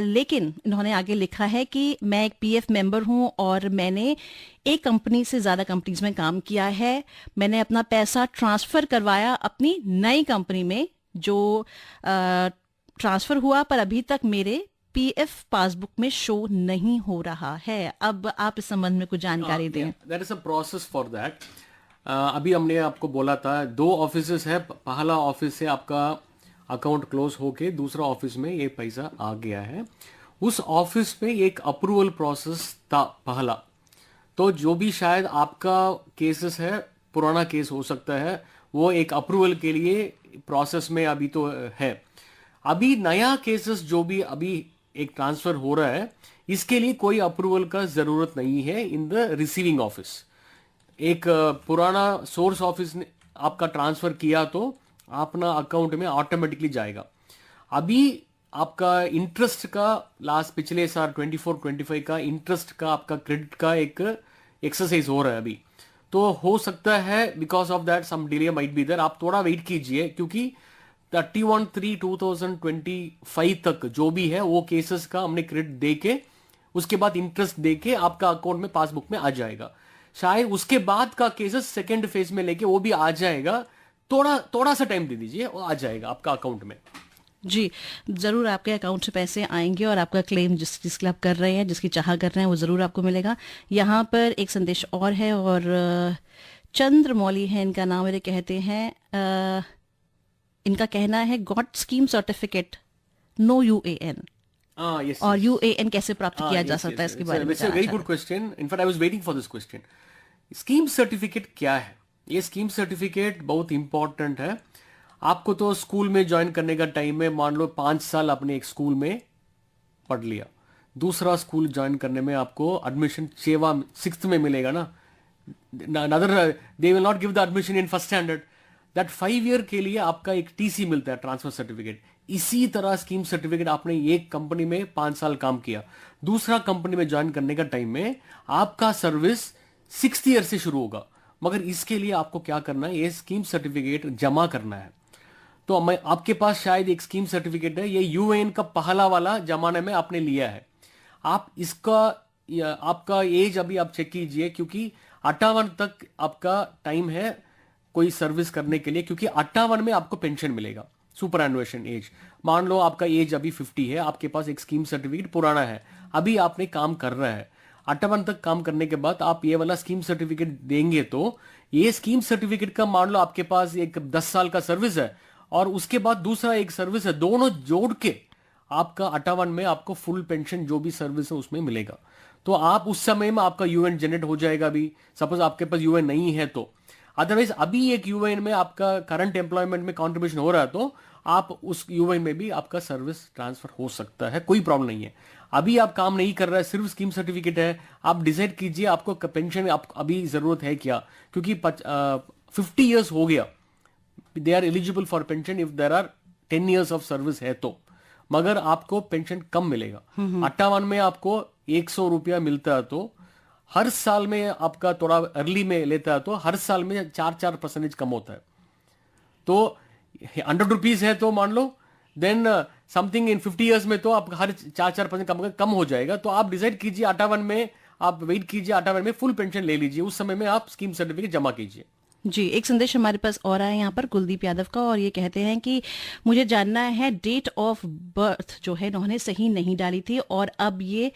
लेकिन इन्होंने आगे लिखा है कि मैं एक PF मेंबर हूँ और मैंने एक कंपनी से ज़्यादा कंपनीज में काम किया है। मैंने अपना पैसा ट्रांसफ़र करवाया अपनी नई कंपनी में, जो ट्रांसफ़र हुआ, पर अभी तक मेरे PF पासबुक में शो नहीं हो रहा है। अब आप इस संबंध में कुछ जानकारी दें। There is a process for that. अभी हमने आपको बोला था 2 ऑफिसेस है। पहला ऑफिस है आपका अकाउंट क्लोज होके दूसरा ऑफिस में ये पैसा आ गया है, उस ऑफिस में एक अप्रूवल प्रोसेस था पहला। तो जो भी शायद आपका केसेस है, पुराना केस हो सकता है, वो एक अप्रूवल के लिए प्रोसेस में अभी तो है। अभी नया केसेस जो भी अभी एक ट्रांसफर हो रहा है, इसके लिए कोई अप्रूवल का जरूरत नहीं है इन द रिसीविंग ऑफिस। एक पुराना सोर्स ऑफिस ने आपका ट्रांसफर किया तो अपना अकाउंट में ऑटोमेटिकली जाएगा। अभी आपका इंटरेस्ट का लास्ट पिछले साल 24-25 का इंटरेस्ट का आपका क्रेडिट का एक एक्सरसाइज हो रहा है अभी, तो हो सकता है because of that some delay might be there. आप थोड़ा वेट कीजिए, क्योंकि 31/3/2025 तक जो भी है वो केसेस का हमने क्रेडिट दे के उसके बाद इंटरेस्ट दे के आपका अकाउंट में पासबुक में आ जाएगा। शायद उसके बाद का केसेस सेकेंड फेज में लेके वो भी आ जाएगा। थोड़ा सा टाइम दे दीजिए, वो आ जाएगा आपका अकाउंट में। जी, ज़रूर आपके अकाउंट से पैसे आएंगे और आपका क्लेम जिसके आप कर रहे हैं, जिसकी चाह कर रहे हैं, वो ज़रूर आपको मिलेगा। यहाँ पर एक संदेश और है, और चंद्रमौली है इनका नाम, मेरे कहते हैं इनका कहना है got scheme certificate no UAN। yes, और yes. UAN कैसे प्राप्त किया जा सकता है, इसके बारे में very good question. In fact I was waiting for this question. Scheme certificate क्या है? ये स्कीम सर्टिफिकेट बहुत इंपॉर्टेंट है। आपको तो स्कूल में ज्वाइन करने का टाइम में मान लो 5 साल आपने एक स्कूल में पढ़ लिया, दूसरा स्कूल ज्वाइन करने में आपको एडमिशन 6th में मिलेगा ना। Other they will not give the admission in first standard. That 5 year के लिए आपका एक TC मिलता है, ट्रांसफर सर्टिफिकेट। इसी तरह स्कीम सर्टिफिकेट आपने एक कंपनी में 5 साल काम किया, दूसरा कंपनी में ज्वाइन करने का टाइम में आपका सर्विस 6th ईयर से शुरू होगा। मगर इसके लिए आपको क्या करना है, ये स्कीम सर्टिफिकेट जमा करना है। तो मैं आपके पास शायद एक स्कीम सर्टिफिकेट है, ये UAN का पहला वाला जमाने में आपने लिया है। आप इसका आपका एज अभी आप चेक कीजिए, क्योंकि 58 तक आपका टाइम है कोई सर्विस करने के लिए, क्योंकि 58 में आपको पेंशन मिलेगा, सुपर एनुएशन एज। मान लो आपका एज अभी 50 है, आपके पास एक स्कीम सर्टिफिकेट पुराना है, अभी आपने काम कर रहा है, 58 तक काम करने के बाद आप ये वाला स्कीम सर्टिफिकेट देंगे, तो ये स्कीम सर्टिफिकेट का मान लो आपके पास एक 10 साल का सर्विस है और उसके बाद दूसरा एक सर्विस है, दोनों जोड़ के आपका 58 में आपको फुल पेंशन जो भी सर्विस है उसमें मिलेगा। तो आप उस समय में आपका UAN जनरेट हो जाएगा। अभी सपोज आपके पास UAN नहीं है तो, अदरवाइज अभी एक UAN में आपका करंट एम्प्लॉयमेंट में कंट्रीब्यूशन हो रहा है तो आप उस UAN में भी आपका सर्विस ट्रांसफर हो सकता है, कोई प्रॉब्लम नहीं है। अभी आप काम नहीं कर रहा है, सिर्फ स्कीम सर्टिफिकेट है, आप डिसाइड कीजिए आपको पेंशन आप अभी जरूरत है क्या, क्योंकि 50 ईयर्स हो गया, they are eligible for pension if there are 10 years of service है तो। मगर आपको पेंशन कम मिलेगा। 58 में आपको 100 रुपया मिलता है, तो हर साल में आपका थोड़ा अर्ली में लेता है तो हर साल में 4% कम होता है। तो 100 रुपीज है तो मान लो, देन समथिंग इन 50 ईयर्स में तो आप हर 4% कम हो जाएगा। तो आप डिसाइड कीजिए 58 में, आप वेट कीजिए 58 में फुल पेंशन ले लीजिए, उस समय में आप स्कीम सर्टिफिकेट जमा कीजिए। जी, एक संदेश हमारे पास और आया यहाँ पर कुलदीप यादव का, और ये कहते हैं कि मुझे जानना है डेट ऑफ बर्थ जो है इन्होंने सही नहीं डाली थी और अब ये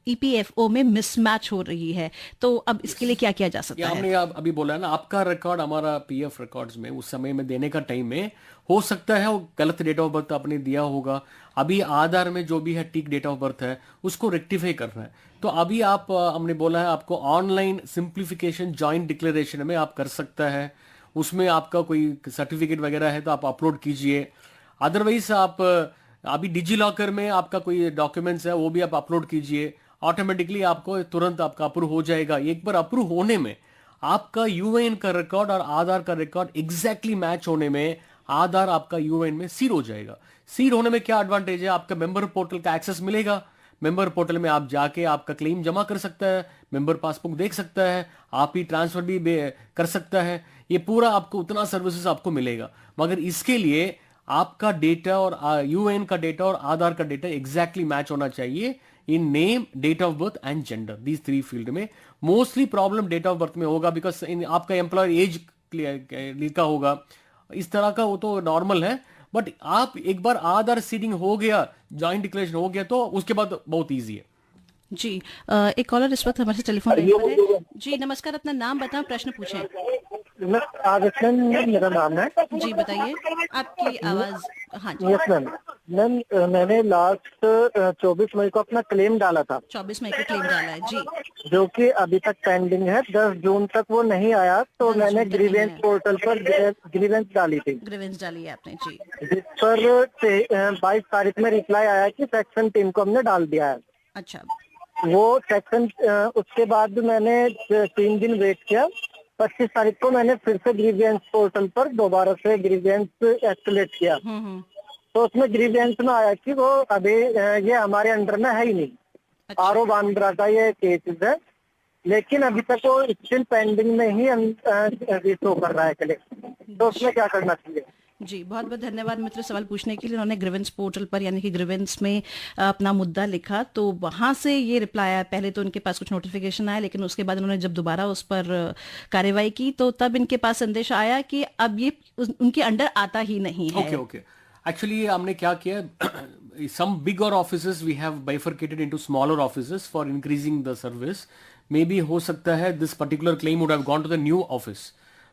EPFO में मिसमैच हो रही है, तो अब इसके लिए क्या किया जा सकता है? हमने अभी बोला है ना, आपका रिकॉर्ड हमारा PF रिकॉर्ड्स में उस समय में देने का टाइम में हो सकता है वो गलत डेट ऑफ बर्थ आपने दिया होगा। अभी आधार में जो भी है टिक डेट ऑफ बर्थ है उसको रेक्टिफाई करना है। तो अभी आप हमने बोला है आपको ऑनलाइन सिंप्लीफिकेशन जॉइंट डिक्लेरेशन में आप कर सकता है, उसमें आपका कोई सर्टिफिकेट वगैरह है तो आप अपलोड कीजिए। अदरवाइज आप अभी डिजी लॉकर में आपका कोई डॉक्यूमेंट्स है वो भी आप अपलोड कीजिए, ऑटोमेटिकली आपको तुरंत आपका अप्रूव हो जाएगा। एक बार अप्रूव होने में आपका UAN का रिकॉर्ड और आधार का रिकॉर्ड एग्जैक्टली मैच होने में आधार आपका UAN में सीड हो जाएगा। सीड होने में क्या एडवांटेज है, आपका मेंबर पोर्टल का एक्सेस मिलेगा, मेंबर पोर्टल में आप जाके आपका क्लेम जमा कर सकता है, मेंबर पासबुक देख सकता है, आप ही ट्रांसफर भी कर सकता है। ये पूरा आपको उतना सर्विसेज आपको मिलेगा। मगर इसके लिए आपका डेटा और UAN का डेटा और आधार का डेटा एग्जैक्टली मैच होना चाहिए in name, date of birth and gender, these 3 field में। Mostly problem date of birth में होगा, बिकॉज आपका एम्प्लॉयर एज लिखा होगा, इस तरह का वो तो नॉर्मल है। बट आप एक बार आधार सीडिंग हो गया, जॉइंट डिक्लेरेशन हो गया, तो उसके बाद बहुत ईजी है। जी, एक कॉलर इस वक्त हमारे टेलीफोन लाइन पर है। जी नमस्कार, अपना नाम बताएं, प्रश्न पूछें। आदर्शन मेरा नाम है जी बताइए, आपकी आवाज। हाँ जी, यस मैम। मैम मैंने लास्ट 24 मई को अपना क्लेम डाला था 24 मई को क्लेम डाला है जी। जो कि अभी तक पेंडिंग है। 10 जून तक वो नहीं आया तो 10 मैंने जून तक ग्रीवेंस नहीं आया। पोर्टल पर ग्रीवेंस डाली थी, ग्रीवेंस डाली है आपने जी। जिस पर 22 तारीख में रिप्लाई आया कि सेक्शन 3 को हमने डाल दिया है। अच्छा, वो सेक्शन उसके बाद मैंने 3 दिन वेट किया। 25 तारीख को मैंने फिर से ग्रीवेंस पोर्टल पर दोबारा से ग्रीवेंस एक्टिवेट किया हम्म। तो उसमें ग्रीवेंस में आया कि वो अभी ये हमारे अंडर में है ही नहीं। अच्छा, आरओ बांद्रा का ये केसेस है, लेकिन अभी तक वो स्टिल पेंडिंग में ही शो कर रहा है क्लेम। तो उसमें क्या करना चाहिए? जी बहुत बहुत धन्यवाद मित्र सवाल पूछने के लिए। उन्होंने ग्रीवेंस पोर्टल पर यानी कि ग्रीवेंस में अपना मुद्दा लिखा तो वहां से ये रिप्लाई आया। पहले तो उनके पास कुछ नोटिफिकेशन आया, लेकिन उसके बाद उन्होंने जब दोबारा उस पर कार्रवाई की तो तब इनके पास संदेश आया कि अब ये उनके अंडर आता ही नहीं है। ओके एक्चुअली हमने क्या किया, some bigger offices we have bifurcated into smaller offices for increasing the service. Maybe हो सकता है this particular claim would have gone to the new office.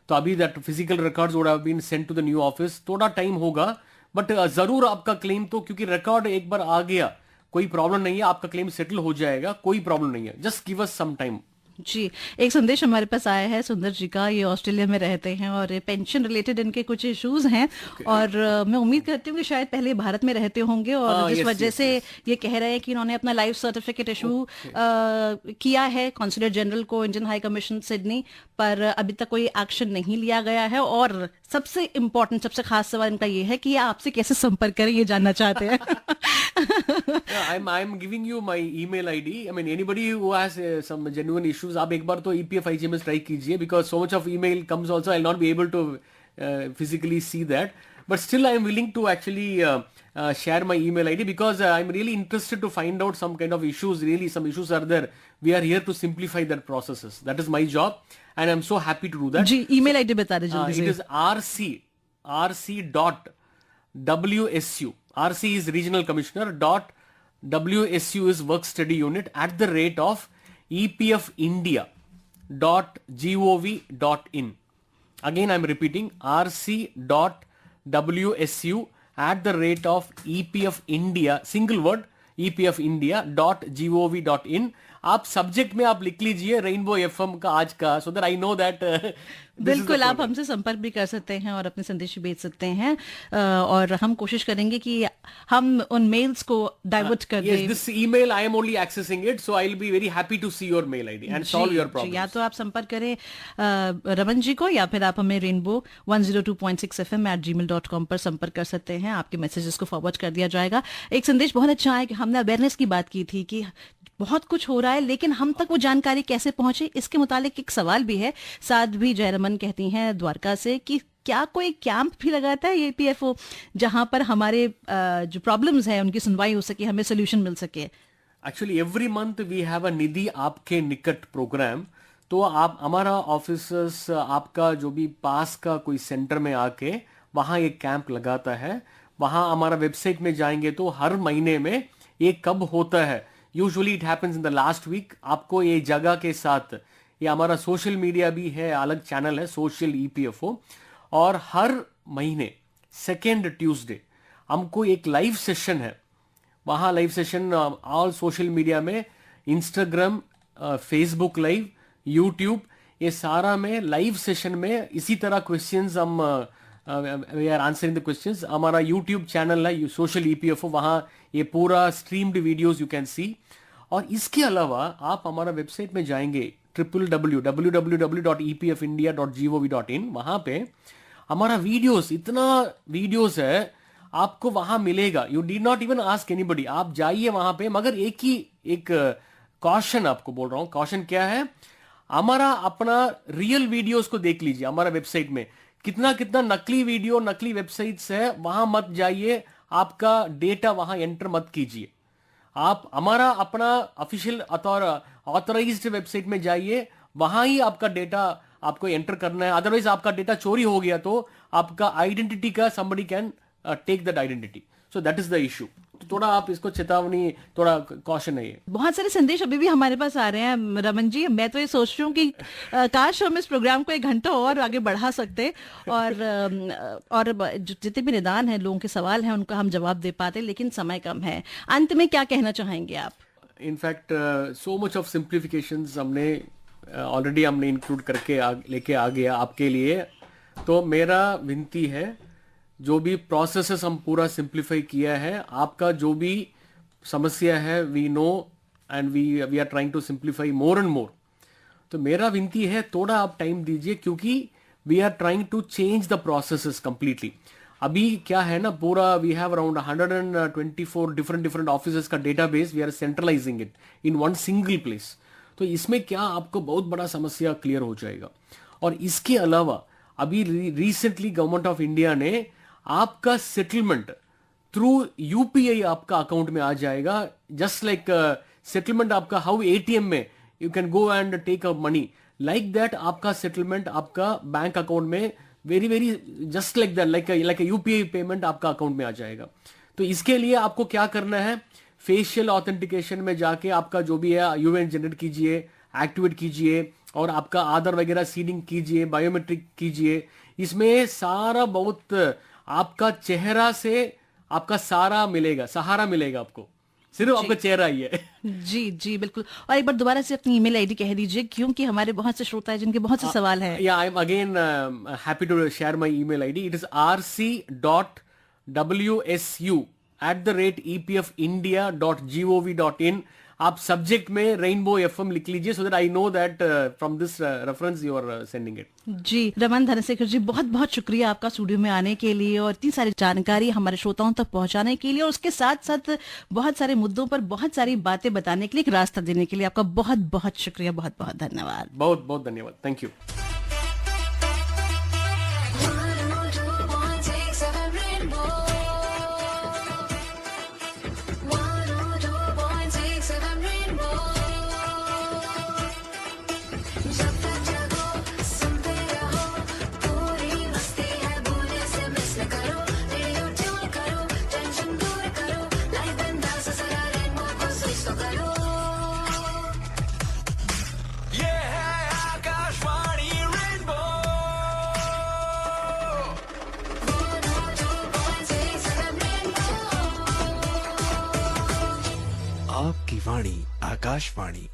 तो अभी that physical records would have been sent to the new office. थोड़ा time होगा but जरूर आपका claim तो, क्योंकि रिकॉर्ड एक बार आ गया कोई प्रॉब्लम नहीं है, आपका क्लेम सेटल हो जाएगा, कोई प्रॉब्लम नहीं है। Just give us some time. जी एक संदेश हमारे पास आया है सुंदर जी का। ये ऑस्ट्रेलिया में रहते हैं और पेंशन रिलेटेड इनके कुछ इश्यूज हैं और मैं उम्मीद करती हूँ कि शायद पहले भारत में रहते होंगे और जिस वजह से ये कह रहे हैं कि इन्होंने अपना लाइफ सर्टिफिकेट इशू किया है कॉन्सुलेट जनरल को, इंडियन हाई कमीशन सिडनी, पर अभी तक कोई एक्शन नहीं लिया गया है। और सबसे इम्पोर्टेंट, सबसे खास सवाल इनका ये है कि ये आपसे कैसे संपर्क करें, ये जानना चाहते हैं। I'm giving you my email ID. I mean anybody who has some genuine issues, आप एक बार तो EPF IGMS ट्राई कीजिए, because so much of email comes also, I'll not be able to physically see that, but still I am willing to actually share my email ID because I'm really interested to find out some kind of issues. Really some issues are there. We are here to simplify that processes. That is my job and I'm so happy to do that. जी email ID बता दीजिए जल्दी से। It is rc.wsu. RC is regional commissioner dot WSU is work study unit @ epfindia.gov.in. Again I'm repeating, rc.wsu @epfindia, single word, epfindia.gov.in. आप subject में आप लिख लीजिए रेनबो एफएम का आज का, सो दैट आई नो दैट। बिल्कुल आप हमसे संपर्क भी कर सकते हैं और अपने संदेश भेज सकते हैं और हम कोशिश करेंगे कि हम उन मेल्स को डाइवर्ट कर दें। This email I am only accessing it, so I will be very happy to see your mail ID and solve your problem. या तो आप संपर्क करें रमन जी को या फिर आप हमें रेनबो 102.6 FM @gmail.com पर संपर्क कर सकते हैं। आपके मैसेजेस को फॉरवर्ड कर दिया जाएगा। एक संदेश बहुत अच्छा है कि हमने अवेयरनेस की बात की थी कि बहुत कुछ हो रहा है लेकिन हम तक वो जानकारी कैसे पहुंचे, इसके मुतालिक एक सवाल भी है। साध्वी जयरमन कहती हैं द्वारका से कि क्या कोई कैंप भी लगाता है EPFO जहां पर हमारे जो प्रॉब्लम्स हैं उनकी सुनवाई हो सके, हमें सोल्यूशन मिल सके? Actually every month we have a निधि आपके निकट प्रोग्राम। तो आप हमारा ऑफिसर्स आपका जो भी पास का कोई सेंटर में आके वहां एक कैंप लगाता है। वहां हमारा वेबसाइट में जाएंगे तो हर महीने में ये कब होता है, usually it happens in the last week. आपको ये जगह के साथ, ये हमारा सोशल मीडिया भी है, अलग चैनल है सोशल EPFO, और हर महीने सेकेंड ट्यूसडे हमको एक लाइव सेशन है। वहाँ live session all social media में, इंस्टाग्राम, फेसबुक लाइव, यूट्यूब, ये सारा में लाइव सेशन में इसी तरह क्वेश्चंस हम we are answering the questions. हमारा यूट्यूब चैनल है सोशल EPFO, वहाँ ये पूरा streamed videos you can see. और इसके अलावा आप हमारा वेबसाइट में जाएंगे www.epfindia.gov.in, वहां पे हमारा वीडियोस, इतना वीडियोस है आपको वहां मिलेगा। You did not even ask anybody, आप जाइए वहां पे। मगर एक कॉशन आपको बोल रहा हूं। कॉशन क्या है, हमारा अपना रियल वीडियोस को देख लीजिए। हमारा वेबसाइट में कितना नकली वीडियो, नकली वेबसाइट्स है, वहां मत जाइए। आपका डेटा वहां एंटर मत कीजिए। आप हमारा अपना ऑफिशियल ऑथराइज्ड वेबसाइट में जाइए, वहां ही आपका डेटा आपको एंटर करना है। अदरवाइज आपका डेटा चोरी हो गया तो आपका आइडेंटिटी का somebody can take that identity, so that is the issue. थोड़ा आप इसको चेतावनी, थोड़ा कॉशन है ये। बहुत सारे संदेश अभी भी हमारे पास आ रहे हैं रमन जी। मैं तो ये सोच रही हूँ कि काश हम इस प्रोग्राम को 1 घंटा और आगे बढ़ा सकते और जितने भी निदान है, लोगों के सवाल हैं, उनका हम जवाब दे पाते, लेकिन समय कम है। अंत में क्या कहना चाहेंगे आप? In fact so much of simplifications हमने ऑलरेडी इंक्लूड करके लेके आ गया आपके लिए। तो मेरा विनती है, जो भी प्रोसेसेस हम पूरा सिंप्लीफाई किया है, आपका जो भी समस्या है we know and we are trying to simplify more and more. तो मेरा विनती है थोड़ा आप टाइम दीजिए, क्योंकि we are trying to change the processes completely. अभी क्या है ना, पूरा we have around 124 different offices का database, we are centralising it in one single place. तो इसमें क्या आपको बहुत बड़ा समस्या क्लियर हो जाएगा। और इसके अलावा अभी रिसेंटली गवर्नमेंट ऑफ इंडिया ने आपका सेटलमेंट थ्रू यूपीआई आपका अकाउंट में आ जाएगा। जस्ट लाइक सेटलमेंट आपका हाउ एटीएम में you can go and take a money, like that आपका सेटलमेंट आपका बैंक अकाउंट में very just like that, like UPI payment आपका अकाउंट में आ जाएगा। तो इसके लिए आपको क्या करना है, फेशियल ऑथेंटिकेशन में जाके आपका जो भी है यूएन जनरेट कीजिए, एक्टिवेट कीजिए, और आपका आधार वगैरह सीडिंग कीजिए, बायोमेट्रिक कीजिए। इसमें सारा बहुत आपका चेहरा से आपका सारा मिलेगा, सहारा मिलेगा आपको, सिर्फ आपका चेहरा ही है। जी जी बिल्कुल। और एक बार दोबारा से अपनी ईमेल आईडी कह दीजिए, क्योंकि हमारे बहुत से श्रोता हैं जिनके बहुत से सवाल हैं। या I am again happy to share my email ID. It is rc.wsu@epfindia.gov.in। आप सब्जेक्ट में रेनबो एफएम लिख लीजिए, so that I know that from this reference you are sending it. जी रमन धनशेखर जी, बहुत बहुत शुक्रिया आपका स्टूडियो में आने के लिए और इतनी सारी जानकारी हमारे श्रोताओं तक पहुंचाने के लिए, और उसके साथ साथ बहुत सारे मुद्दों पर बहुत सारी बातें बताने के लिए, एक रास्ता देने के लिए आपका बहुत बहुत शुक्रिया, बहुत बहुत धन्यवाद। बहुत बहुत धन्यवाद, थैंक यू। आपकी वाणी आकाशवाणी।